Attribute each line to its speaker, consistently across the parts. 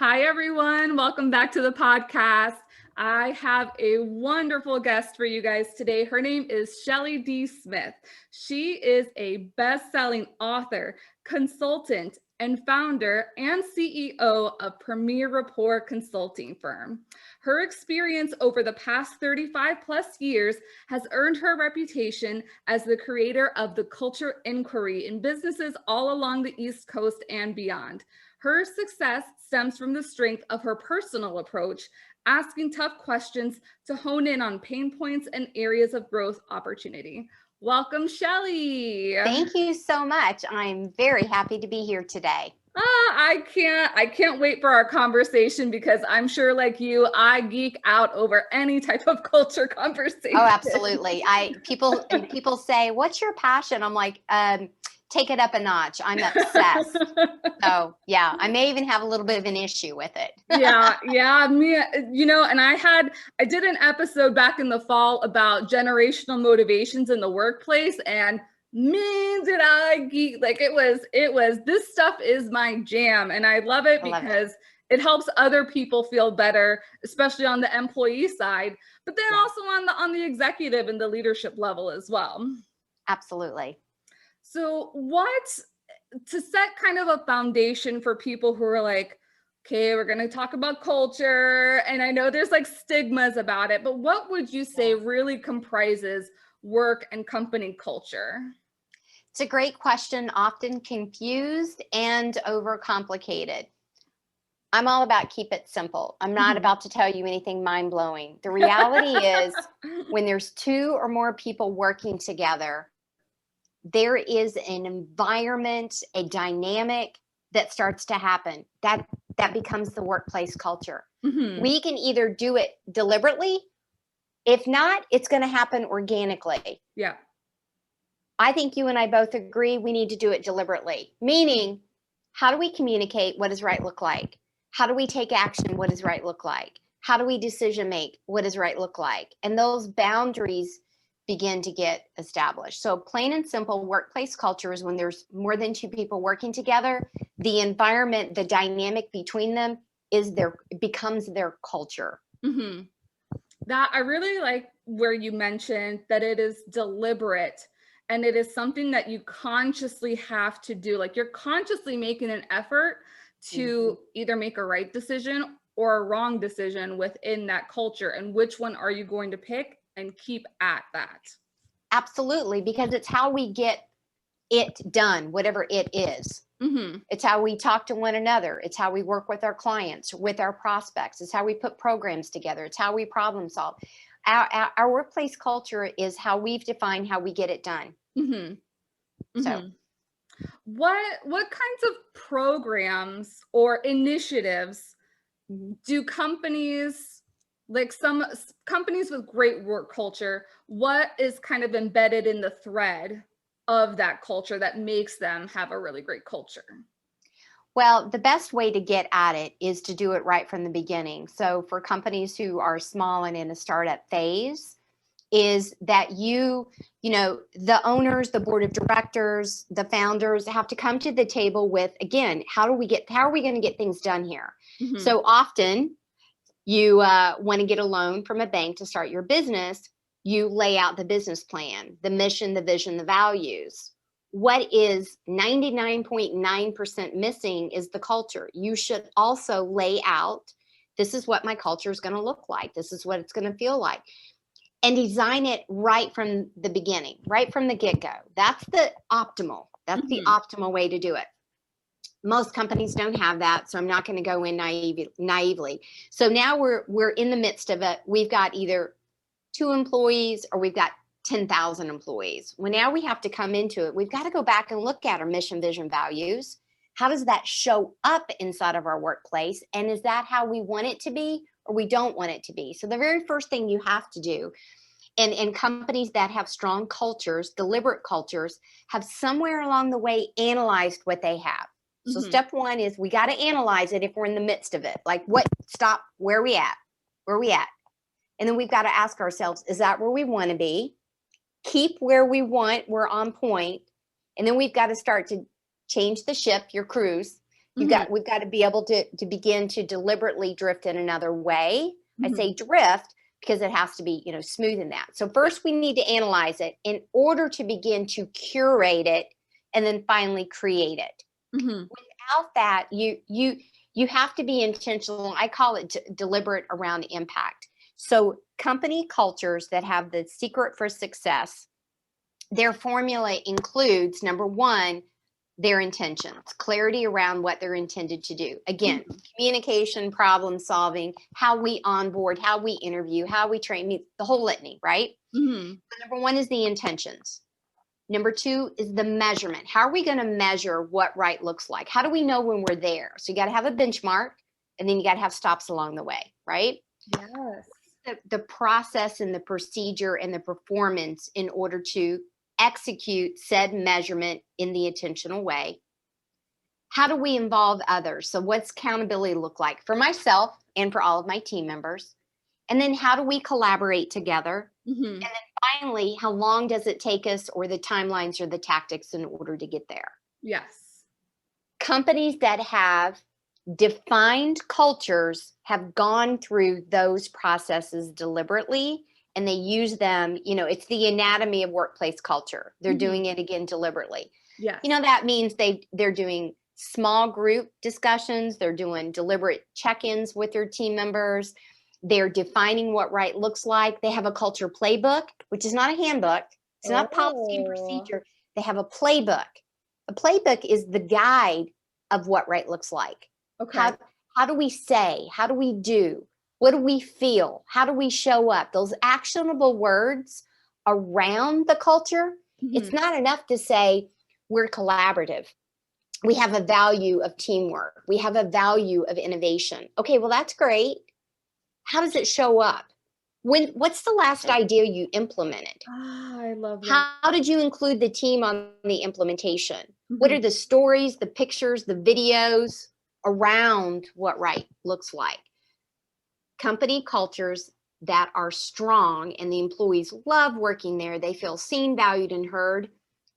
Speaker 1: Hi, everyone. Welcome back to the podcast. I have a wonderful guest for you guys today. Her name is Shelley D. Smith. She is a best-selling author, consultant, and founder and CEO of Premier Rapport consulting firm. Her experience over the past 35 plus years has earned her reputation as the creator of the Culture Inquiry in businesses all along the East Coast and beyond. Her success stems from the strength of her personal approach, asking tough questions to hone in on pain points and areas of growth opportunity. Welcome, Shelley.
Speaker 2: Thank you so much. I'm very happy to be here today.
Speaker 1: I can't wait for our conversation because I'm sure, like you, I geek out over any type of culture conversation.
Speaker 2: Oh, absolutely. People say, "What's your passion?" I'm like, take it up a notch. I'm obsessed. So yeah, I may even have a little bit of an issue with it.
Speaker 1: yeah, me, and I did an episode back in the fall about generational motivations in the workplace, and man, did I geek. Like it was, this stuff is my jam, and I love it because it helps other people feel better, especially on the employee side, but then also on the executive and the leadership level as well.
Speaker 2: Absolutely.
Speaker 1: So to set kind of a foundation for people who are like, okay, we're going to talk about culture, and I know there's like stigmas about it, but what would you say really comprises work and company culture?
Speaker 2: It's a great question, often confused and overcomplicated. I'm all about keep it simple. I'm not about to tell you anything mind-blowing. The reality is when there's two or more people working together, there is an environment, a dynamic that starts to happen. That becomes the workplace culture. We can either do it deliberately. If not, it's going to happen organically.
Speaker 1: Yeah.
Speaker 2: I think you and I both agree we need to do it deliberately. Meaning, how do we communicate? What does right look like? How do we take action? What does right look like? How do we decision make? What does right look like? And those boundaries begin to get established. So plain and simple, workplace culture is when there's more than two people working together, the environment, the dynamic between them becomes their culture.
Speaker 1: That I really like where you mentioned that it is deliberate and it is something that you consciously have to do. Like you're consciously making an effort to either make a right decision or a wrong decision within that culture. And which one are you going to pick and keep at that?
Speaker 2: Absolutely, because it's how we get it done, whatever it is. It's how we talk to one another. It's how we work with our clients, with our prospects. It's how we put programs together. It's how we problem solve. Our workplace culture is how we've defined how we get it done. So
Speaker 1: what kinds of programs or initiatives do companies, like some companies with great work culture, what is kind of embedded in the thread of that culture that makes them have a really great culture?
Speaker 2: Well, the best way to get at it is to do it right from the beginning. So for companies who are small and in a startup phase, is that the owners, the board of directors, the founders have to come to the table with, again, how are we going to get things done here? So often you want to get a loan from a bank to start your business. You lay out the business plan, the mission, the vision, the values. What is 99.9% missing is the culture. You should also lay out, this is what my culture is going to look like. This is what it's going to feel like. And design it right from the beginning, right from the get-go. That's the optimal. That's the optimal way to do it. Most companies don't have that, so I'm not going to go in naively. So now we're in the midst of it. We've got either 2 employees or we've got 10,000 employees. Well, now we have to come into it. We've got to go back and look at our mission, vision, values. How does that show up inside of our workplace? And is that how we want it to be or we don't want it to be? So the very first thing you have to do, and companies that have strong cultures, deliberate cultures, have somewhere along the way analyzed what they have. So step one is we got to analyze it if we're in the midst of it. Like where are we at? And then we've got to ask ourselves, is that where we want to be? Keep where we want, we're on point. And then we've got to start to change the ship, your cruise, We've got to be able to begin to deliberately drift in another way. I say drift because it has to be, smooth in that. So first we need to analyze it in order to begin to curate it and then finally create it. Without that, you have to be intentional. I call it deliberate around impact. So company cultures that have the secret for success, their formula includes, number one, their intentions, clarity around what they're intended to do. Again, communication, problem solving, how we onboard, how we interview, how we train, the whole litany, right? So number one is the intentions. Number two is the measurement. How are we going to measure what right looks like? How do we know when we're there? So you got to have a benchmark, and then you got to have stops along the way, right?
Speaker 1: Yes.
Speaker 2: The process and the procedure and the performance in order to execute said measurement in the intentional way. How do we involve others? So what's accountability look like for myself and for all of my team members? And then how do we collaborate together? And then finally, how long does it take us, or the timelines or the tactics in order to get there?
Speaker 1: Yes.
Speaker 2: Companies that have defined cultures have gone through those processes deliberately, and they use them, it's the anatomy of workplace culture. They're doing it again deliberately.
Speaker 1: Yes.
Speaker 2: That means they're doing small group discussions. They're doing deliberate check-ins with their team members. They're defining what right looks like. They have a culture playbook, which is not a handbook. It's not policy and procedure. They have a playbook. A playbook is the guide of what right looks like.
Speaker 1: Okay.
Speaker 2: How do we say? How do we do? What do we feel? How do we show up? Those actionable words around the culture. It's not enough to say we're collaborative. We have a value of teamwork. We have a value of innovation. Okay, well, that's great. How does it show up? What's the last idea you implemented?
Speaker 1: I love that.
Speaker 2: How did you include the team on the implementation? What are the stories, the pictures, the videos around what right looks like? Company cultures that are strong and the employees love working there, they feel seen, valued, and heard.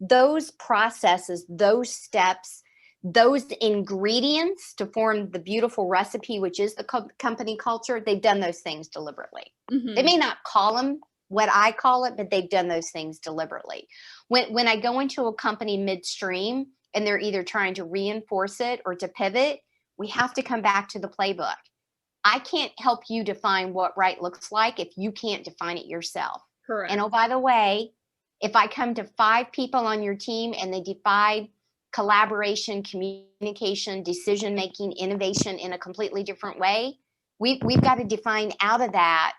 Speaker 2: Those processes, those steps, those ingredients to form the beautiful recipe, which is the company culture, they've done those things deliberately. They may not call them what I call it, but they've done those things deliberately. When I go into a company midstream and they're either trying to reinforce it or to pivot, we have to come back to the playbook. I can't help you define what right looks like if you can't define it yourself.
Speaker 1: Correct.
Speaker 2: And oh, by the way, if I come to 5 people on your team and they define collaboration, communication, decision-making, innovation in a completely different way, we've got to define out of that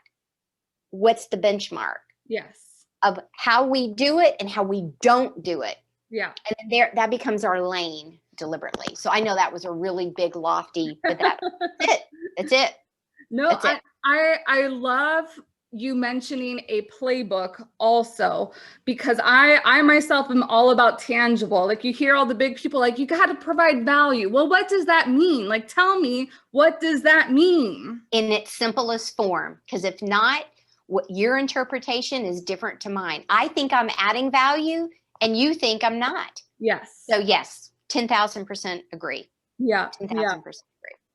Speaker 2: what's the benchmark.
Speaker 1: Yes.
Speaker 2: Of how we do it and how we don't do it.
Speaker 1: Yeah.
Speaker 2: And then that becomes our lane deliberately. So I know that was a really big, lofty, but that's it. That's it.
Speaker 1: No,
Speaker 2: That's it.
Speaker 1: I love you mentioning a playbook also, because I myself am all about tangible. Like, you hear all the big people like, you got to provide value. Well, what does that mean? Like, tell me, what does that mean?
Speaker 2: In its simplest form, because if not, what your interpretation is different to mine. I think I'm adding value and you think I'm not.
Speaker 1: Yes.
Speaker 2: So yes, 10,000% agree.
Speaker 1: Yeah.
Speaker 2: 10,000% agree.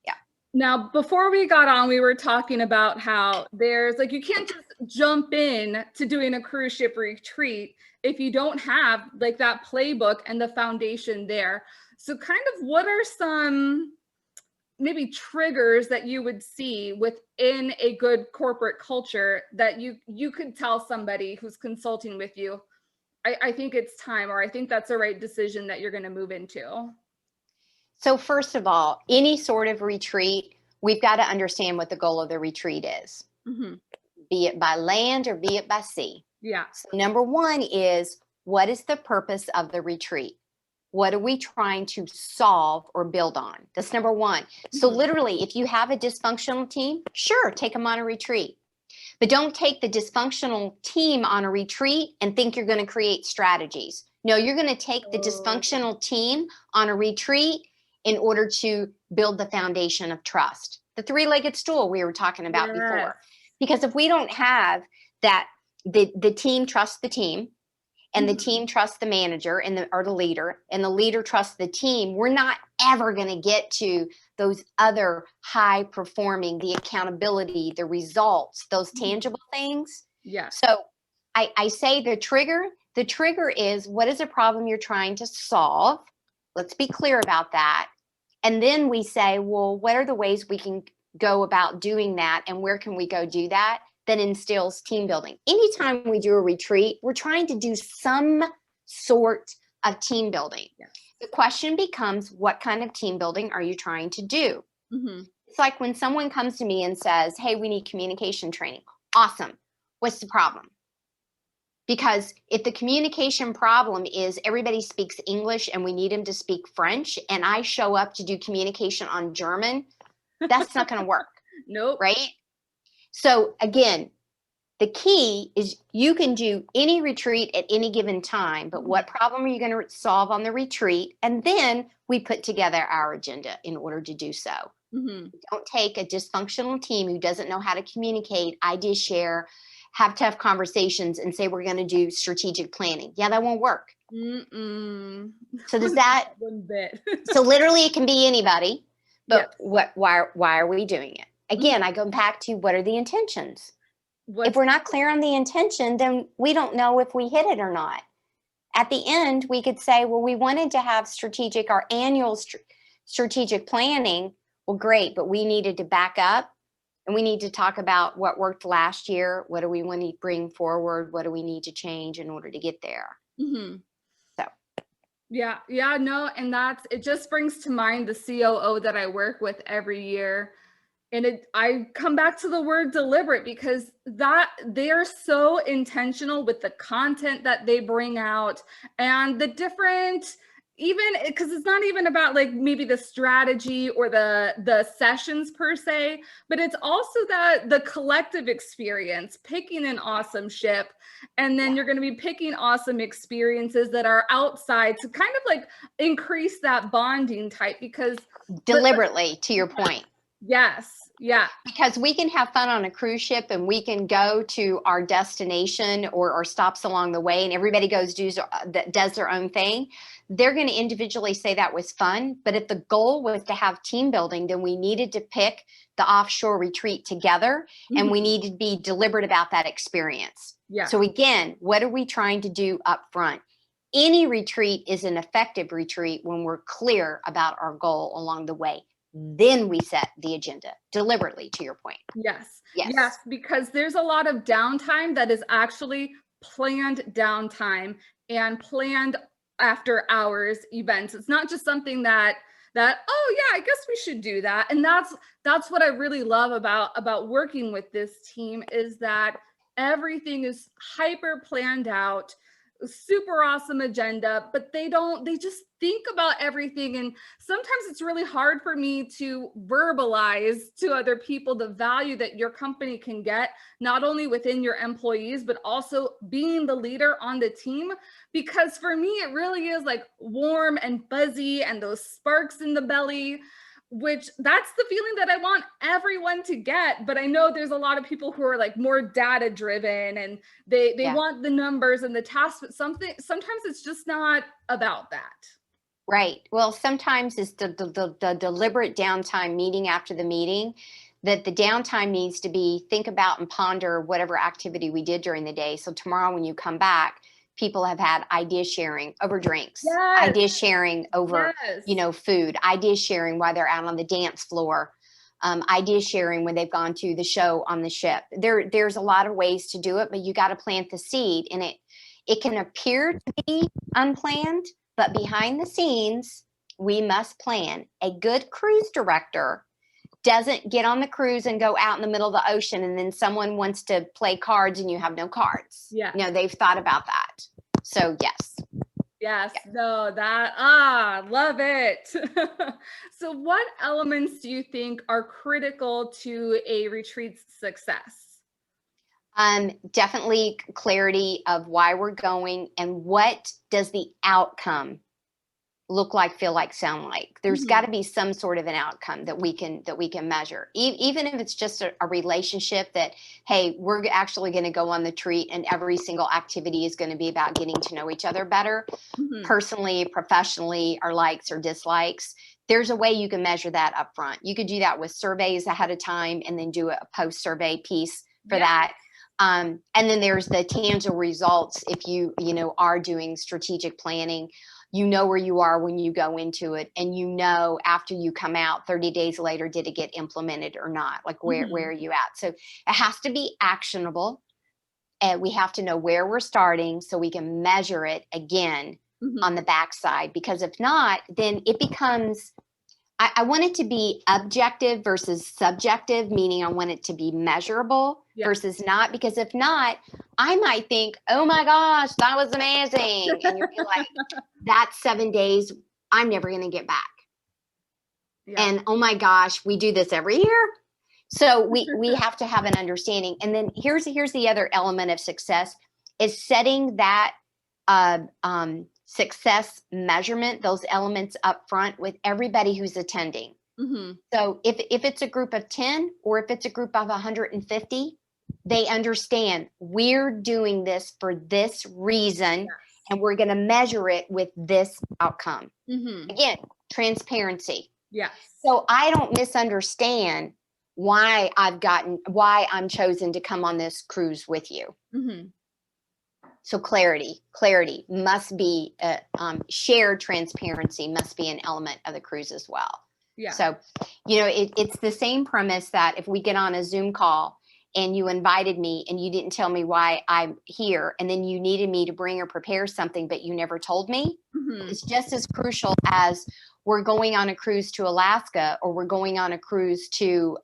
Speaker 2: Yeah.
Speaker 1: Now, before we got on, we were talking about how there's like, you can't just jump in to doing a cruise ship retreat if you don't have like that playbook and the foundation there. So kind of what are some maybe triggers that you would see within a good corporate culture that you could tell somebody who's consulting with you, I think it's time, or I think that's the right decision that you're going to move into?
Speaker 2: So first of all, any sort of retreat, we've got to understand what the goal of the retreat is, be it by land or be it by sea.
Speaker 1: Yeah.
Speaker 2: So number one is, what is the purpose of the retreat? What are we trying to solve or build on? That's number one. So literally, if you have a dysfunctional team, sure, take them on a retreat. But don't take the dysfunctional team on a retreat and think you're going to create strategies. No, you're going to take the dysfunctional team on a retreat in order to build the foundation of trust. The 3-legged stool we were talking about before. Because if we don't have that, the team trusts the team, and the team trusts the manager or the leader, and the leader trusts the team, we're not ever going to get to those other high performing, the accountability, the results, those tangible things.
Speaker 1: Yeah.
Speaker 2: So I say the trigger is, what is a problem you're trying to solve? Let's be clear about that. And then we say, well, what are the ways we can go about doing that, and where can we go do that? That instills team building. Anytime we do a retreat, we're trying to do some sort of team building.
Speaker 1: Yes.
Speaker 2: The question becomes, what kind of team building are you trying to do? It's like when someone comes to me and says, hey, we need communication training. Awesome. What's the problem? Because if the communication problem is everybody speaks English and we need them to speak French, and I show up to do communication on German, that's not going to work.
Speaker 1: Nope.
Speaker 2: Right? So again, the key is you can do any retreat at any given time, but what problem are you going to solve on the retreat? And then we put together our agenda in order to do so. Don't take a dysfunctional team who doesn't know how to communicate, idea share, have tough conversations, and say we're going to do strategic planning. Yeah, that won't work. So does that?
Speaker 1: One bit.
Speaker 2: So literally it can be anybody, but why are we doing it? Again, I go back to, what are the intentions? If we're not clear on the intention, then we don't know if we hit it or not. At the end, we could say, well, we wanted to have our annual strategic planning. Well, great, but we needed to back up, and we need to talk about what worked last year. What do we want to bring forward? What do we need to change in order to get there? So.
Speaker 1: Yeah, no, and it just brings to mind the COO that I work with every year. And I come back to the word deliberate, because they are so intentional with the content that they bring out, and the different, even because it's not even about like maybe the strategy or the sessions per se, but it's also the collective experience, picking an awesome ship, and then you're going to be picking awesome experiences that are outside to kind of like increase that bonding type, because
Speaker 2: deliberately, to your point.
Speaker 1: Yes. Yeah.
Speaker 2: Because we can have fun on a cruise ship, and we can go to our destination or stops along the way, and everybody does their own thing. They're going to individually say that was fun. But if the goal was to have team building, then we needed to pick the offshore retreat together, and we needed to be deliberate about that experience.
Speaker 1: Yeah.
Speaker 2: So again, what are we trying to do up front? Any retreat is an effective retreat when we're clear about our goal along the way. Then we set the agenda deliberately, to your point.
Speaker 1: Yes, because there's a lot of downtime that is actually planned downtime and planned after hours events. It's not just something that oh yeah, I guess we should do that. And that's what I really love about working with this team, is that everything is hyper planned out, super awesome agenda, but they just think about everything. And sometimes it's really hard for me to verbalize to other people the value that your company can get, not only within your employees, but also being the leader on the team. Because for me, it really is like warm and fuzzy and those sparks in the belly, which that's the feeling that I want everyone to get. But I know there's a lot of people who are like more data driven, and they want the numbers and the tasks, but sometimes it's just not about that.
Speaker 2: Right. Well, sometimes it's the deliberate downtime, meeting after the meeting, that the downtime needs to be think about and ponder whatever activity we did during the day. So tomorrow when you come back, people have had idea sharing over drinks, idea sharing over, food, idea sharing while they're out on the dance floor, idea sharing when they've gone to the show on the ship. There's a lot of ways to do it, but you got to plant the seed, and it can appear to be unplanned, but behind the scenes, we must plan. A good cruise director doesn't get on the cruise and go out in the middle of the ocean, and then someone wants to play cards and you have no cards.
Speaker 1: Yeah.
Speaker 2: They've thought about that. So yes.
Speaker 1: Yes. Yeah. No, love it. So what elements do you think are critical to a retreat's success?
Speaker 2: Definitely clarity of why we're going and what does the outcome look like, feel like, sound like. There's
Speaker 1: Mm-hmm.
Speaker 2: got to be some sort of an outcome that we can measure. Even if it's just a relationship that, hey, we're actually going to go on the retreat and every single activity is going to be about getting to know each other better,
Speaker 1: Mm-hmm.
Speaker 2: personally, professionally, our likes or dislikes. There's a way you can measure that up front. You could do that with surveys ahead of time and then do a post-survey piece for that. And then there's the tangible results. If you are doing strategic planning, you know where you are when you go into it, and you know after you come out 30 days later, did it get implemented or not? Like where are you at? So it has to be actionable, and we have to know where we're starting so we can measure it again on the backside. Because if not, then it becomes, I want it to be objective versus subjective, meaning I want it to be measurable versus not, because if not, I might think, oh my gosh, that was amazing. And you'll be like, that's 7 days I'm never going to get back. And oh my gosh, we do this every year. So we have to have an understanding. And then here's the other element of success is setting that success measurement, those elements up front with everybody who's attending. So if it's a group of 10 or if it's a group of 150, they understand we're doing this for this reason and we're going to measure it with this outcome. Again, transparency. So I don't misunderstand why I'm chosen to come on this cruise with you. So clarity must be, shared transparency must be an element of the cruise as well. So, it's the same premise that if we get on a Zoom call and you invited me and you didn't tell me why I'm here, and then you needed me to bring or prepare something, but you never told me, it's just as crucial as we're going on a cruise to Alaska or we're going on a cruise to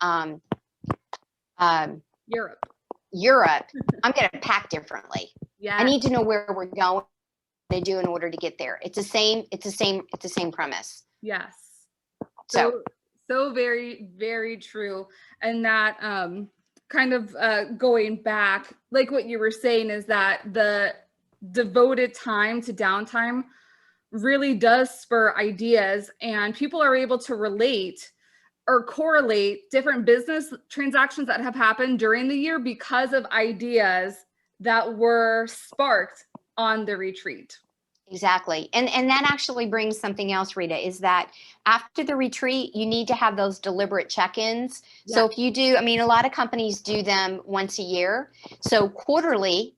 Speaker 2: Europe. I'm going to pack differently. I need to know where we're going to do in order to get there. It's the same premise.
Speaker 1: So very, very true. And that kind of going back, like what you were saying, is that the devoted time to downtime really does spur ideas, and people are able to relate or correlate different business transactions that have happened during the year because of ideas that were sparked on the retreat.
Speaker 2: Exactly. And that actually brings something else, Rita, is that after the retreat, you need to have those deliberate check-ins. So if you do, a lot of companies do them once a year. So quarterly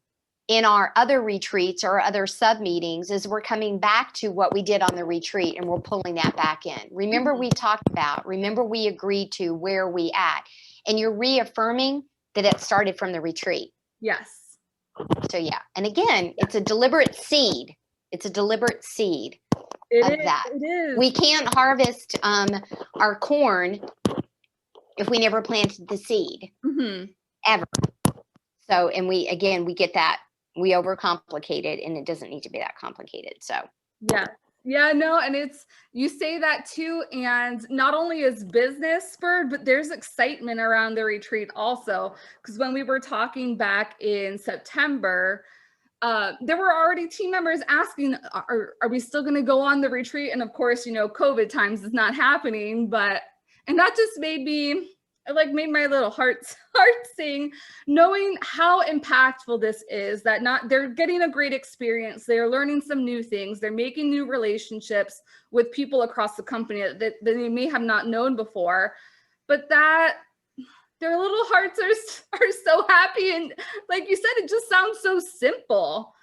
Speaker 2: in our other retreats or other sub meetings is we're coming back to what we did on the retreat and we're pulling that back in. Remember we agreed to where we at, and you're reaffirming that it started from the retreat. So and again, it's a deliberate seed. It's a deliberate seed of that.
Speaker 1: It is.
Speaker 2: We can't harvest our corn if we never planted the seed, ever. So, and we get that. We overcomplicate it, and it doesn't need to be that complicated. So,
Speaker 1: no, and you say that too, and not only is business spurred, but there's excitement around the retreat also. Because when we were talking back in September, there were already team members asking, are we still going to go on the retreat? And of course, COVID times is not happening, and that just made my little heart sing, knowing how impactful this is, that they're getting a great experience. They're learning some new things. They're making new relationships with people across the company that they may have not known before, but that their little hearts are so happy. And like you said, it just sounds so simple,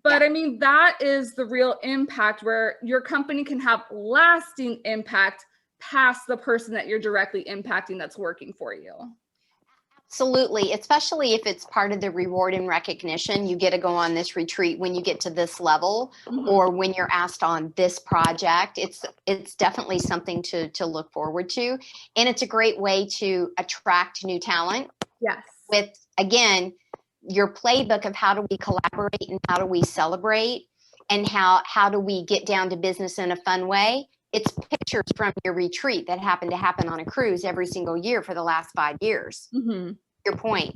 Speaker 1: but that is the real impact, where your company can have lasting impact past the person that you're directly impacting that's working for you.
Speaker 2: Absolutely, especially if it's part of the reward and recognition. You get to go on this retreat when you get to this level, or when you're asked on this project. It's definitely something to look forward to, and it's a great way to attract new talent. With, again, your playbook of how do we collaborate and how do we celebrate and how do we get down to business in a fun way. It's pictures from your retreat that happen to happen on a cruise every single year for the last 5 years. Your point.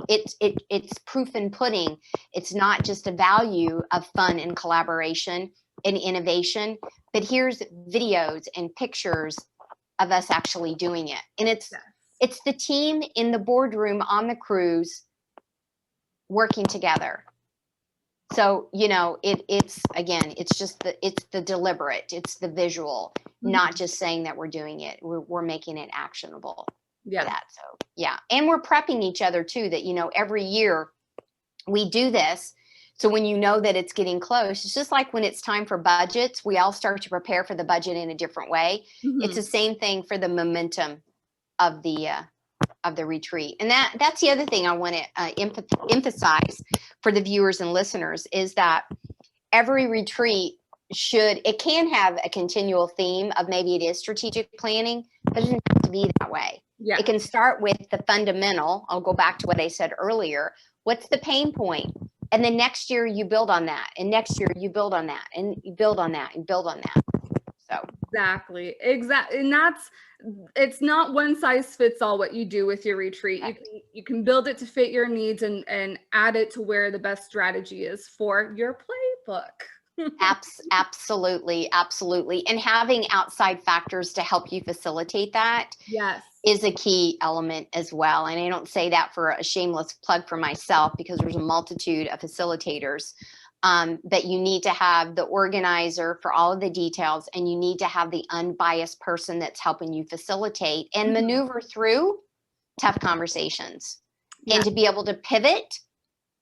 Speaker 2: It's proof in pudding. It's not just a value of fun and collaboration. and innovation, but here's videos and pictures of us actually doing it. And it's the team in the boardroom on the cruise working together. So, you know, it's again, it's just it's the deliberate, it's the visual, not just saying that we're doing it. We're making it actionable for that. So yeah. And we're prepping each other too, that, you know, every year we do this. So when you know that it's getting close, it's just like when it's time for budgets, we all start to prepare for the budget in a different way. It's the same thing for the momentum of the retreat. And that's the other thing I want to emphasize for the viewers and listeners is that every retreat it can have a continual theme of maybe it is strategic planning, but it doesn't have to be that way. Yeah. It can start with the fundamental. I'll go back to what I said earlier. What's the pain point? And then next year you build on that. And next year you build on that and you build on that and build on that. So
Speaker 1: exactly. And it's not one size fits all what you do with your retreat. You can build it to fit your needs and add it to where the best strategy is for your playbook.
Speaker 2: Absolutely. And having outside factors to help you facilitate that is a key element as well. And I don't say that for a shameless plug for myself, because there's a multitude of facilitators. But you need to have the organizer for all of the details, and you need to have the unbiased person that's helping you facilitate and maneuver through tough conversations and to be able to pivot.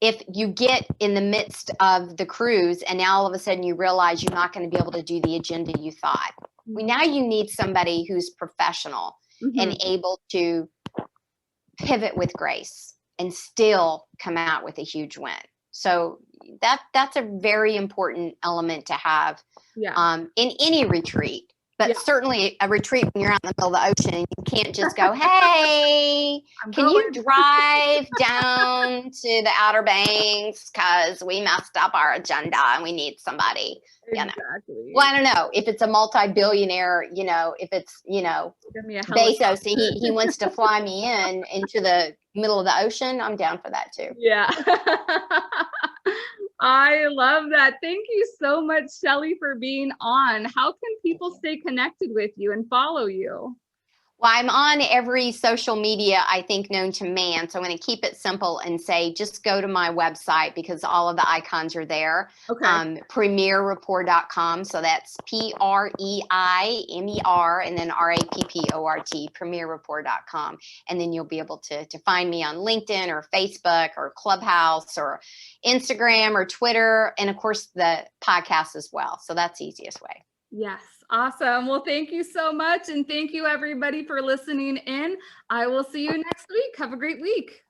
Speaker 2: If you get in the midst of the cruise and now all of a sudden you realize you're not going to be able to do the agenda you thought, well, now you need somebody who's professional and able to pivot with grace and still come out with a huge win. So that's a very important element to have in any retreat, but certainly a retreat when you're out in the middle of the ocean and you can't just go, hey, can you drive down to the Outer Banks because we messed up our agenda and we need somebody.
Speaker 1: Exactly.
Speaker 2: Well, I don't know if it's a multi-billionaire, you know, if it's, you know, Bezos, he wants to fly me into the middle of the ocean. I'm down for that too.
Speaker 1: Yeah. I love that. Thank you so much, Shelley, for being on. How can people stay connected with you and follow you?
Speaker 2: Well, I'm on every social media, I think, known to man. So I'm going to keep it simple and say, just go to my website because all of the icons are there. Okay. PremierRapport.com. So that's PREIMER and then RAPPORT, PremierRapport.com. And then you'll be able to find me on LinkedIn or Facebook or Clubhouse or Instagram or Twitter. And of course, the podcast as well. So that's the easiest way.
Speaker 1: Yes. Awesome. Well, thank you so much. And thank you everybody for listening in. I will see you next week. Have a great week.